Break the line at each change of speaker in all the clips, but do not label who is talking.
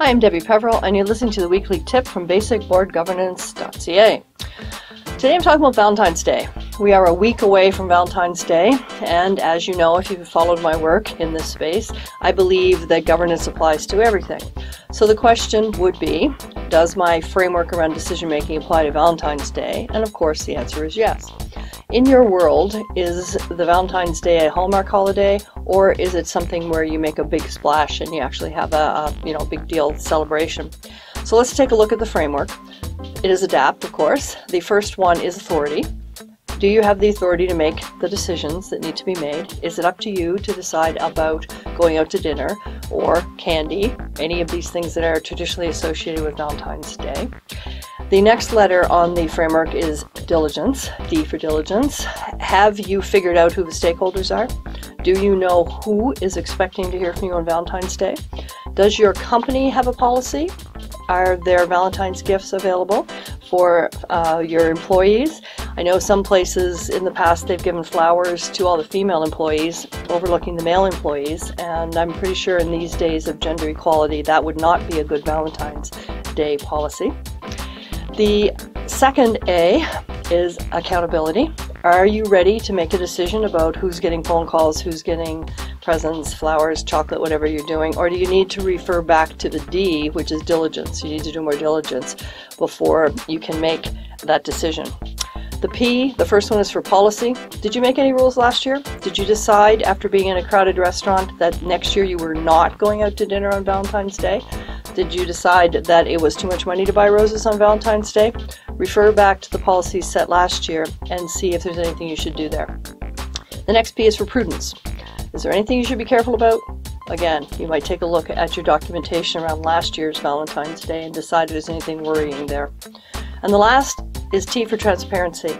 Hi, I'm Debi Peverill, and you're listening to the weekly tip from basicboardgovernance.ca. Today I'm talking about Valentine's Day. We are a week away from Valentine's Day, and as you know, if you've followed my work in this space, I believe that governance applies to everything. So the question would be, does my framework around decision making apply to Valentine's Day? And of course the answer is yes. In your world, is the Valentine's Day a Hallmark holiday, or is it something where you make a big splash and you actually have a big deal celebration? So let's take a look at the framework. It is ADAPT, of course. The first one is authority. Do you have the authority to make the decisions that need to be made? Is it up to you to decide about going out to dinner or candy, any of these things that are traditionally associated with Valentine's Day? The next letter on the framework is diligence, D for diligence. Have you figured out who the stakeholders are? Do you know who is expecting to hear from you on Valentine's Day? Does your company have a policy? Are there Valentine's gifts available for your employees? I know some places in the past they've given flowers to all the female employees, overlooking the male employees, and I'm pretty sure in these days of gender equality that would not be a good Valentine's Day policy. The second A is accountability. Are you ready to make a decision about who's getting phone calls, who's getting presents, flowers, chocolate, whatever you're doing? Or do you need to refer back to the D, which is diligence? You need to do more diligence before you can make that decision. The P, the first one, is for policy. Did you make any rules last year? Did you decide after being in a crowded restaurant that next year you were not going out to dinner on Valentine's Day? Did you decide that it was too much money to buy roses on Valentine's Day? Refer back to the policies set last year and see if there's anything you should do there. The next P is for prudence. Is there anything you should be careful about? Again, you might take a look at your documentation around last year's Valentine's Day and decide if there's anything worrying there. And the last is T for transparency.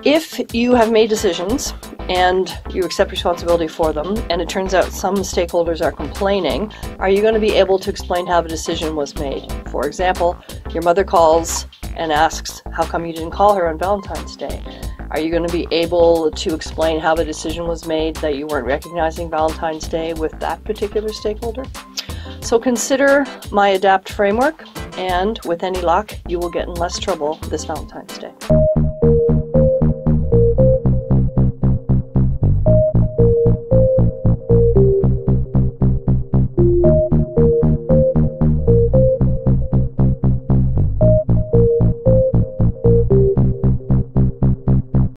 If you have made decisions and you accept responsibility for them, and it turns out some stakeholders are complaining, are you going to be able to explain how the decision was made? For example, your mother calls and asks, how come you didn't call her on Valentine's Day? Are you going to be able to explain how the decision was made that you weren't recognizing Valentine's Day with that particular stakeholder? So consider my ADAPT framework, and with any luck, you will get in less trouble this Valentine's Day.